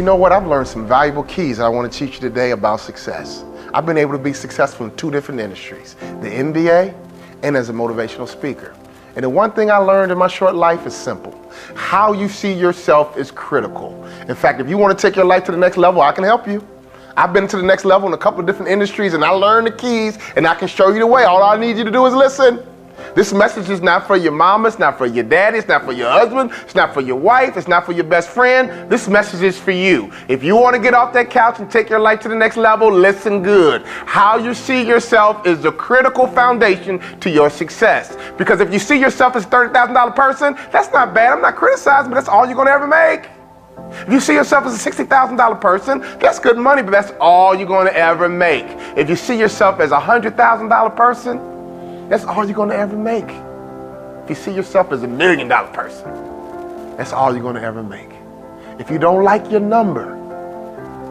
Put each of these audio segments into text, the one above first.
know what? I've learned some valuable keys that I want to teach you today about success. I've been able to be successful in two different industries, the NBA and as a motivational speaker. And the one thing I learned in my short life is simple. How you see yourself is critical. In fact, if you want to take your life to the next level, I can help you. I've been to the next level in a couple of different industries and I learned the keys and I can show you the way. All I need you to do is listen. This message is not for your mama, it's not for your daddy, it's not for your husband, it's not for your wife, it's not for your best friend. This message is for you. If you want to get off that couch and take your life to the next level, listen good. How you see yourself is the critical foundation to your success. Because if you see yourself as a $30,000 person, that's not bad. I'm not criticizing, but that's all you're going to ever make. If you see yourself as a $60,000 person, that's good money, but that's all you're going to ever make. If you see yourself as a $100,000 person, that's all you're going to ever make. If you see yourself as a $1 million person, that's all you're going to ever make. If you don't like your number,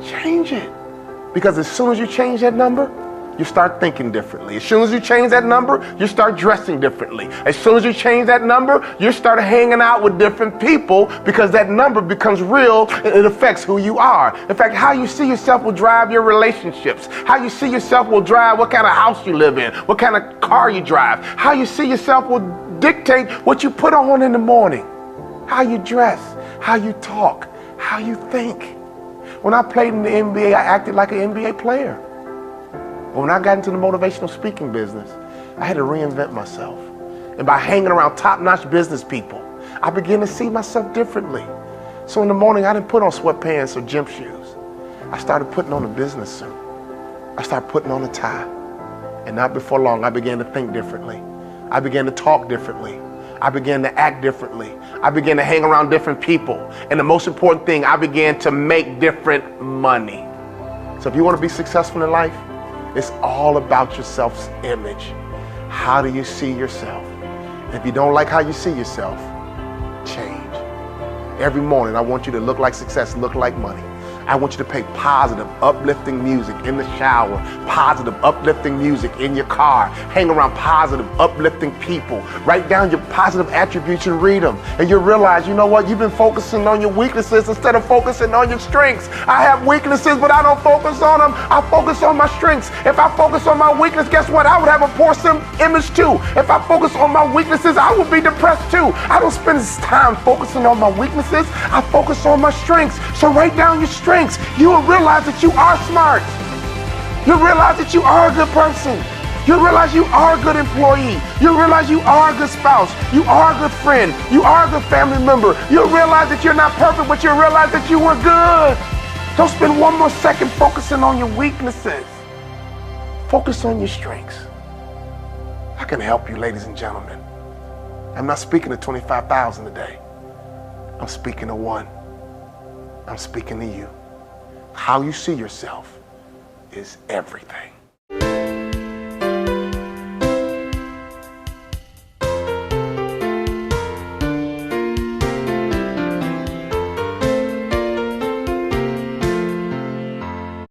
change it. Because as soon as you change that number, you start thinking differently. As soon as you change that number, you start dressing differently. As soon as you change that number, you start hanging out with different people because that number becomes real and it affects who you are. In fact, how you see yourself will drive your relationships. How you see yourself will drive what kind of house you live in, what kind of car you drive. How you see yourself will dictate what you put on in the morning, how you dress, how you talk, how you think. When I played in the NBA, I acted like an NBA player. But when I got into the motivational speaking business, I had to reinvent myself. And by hanging around top-notch business people, I began to see myself differently. So in the morning, I didn't put on sweatpants or gym shoes. I started putting on a business suit. I started putting on a tie. And not before long, I began to think differently. I began to talk differently. I began to act differently. I began to hang around different people. And the most important thing, I began to make different money. So if you want to be successful in life, it's all about your self-image. How do you see yourself? If you don't like how you see yourself, change. Every morning, I want you to look like success, look like money. I want you to play positive, uplifting music in the shower, positive, uplifting music in your car. Hang around positive, uplifting people. Write down your positive attributes and read them. And you'll realize, you know what? You've been focusing on your weaknesses instead of focusing on your strengths. I have weaknesses, but I don't focus on them. I focus on my strengths. If I focus on my weakness, guess what? I would have a poor image too. If I focus on my weaknesses, I would be depressed too. I don't spend this time focusing on my weaknesses. I focus on my strengths. So write down your strengths. You will realize that you are smart. You'll realize that you are a good person. You'll realize you are a good employee. You'll realize you are a good spouse. You are a good friend. You are a good family member. You'll realize that you're not perfect, but you'll realize that you were good. Don't spend one more second focusing on your weaknesses. Focus on your strengths. I can help you, ladies and gentlemen. I'm not speaking to 25,000 today. I'm speaking to one. I'm speaking to you. How you see yourself is everything.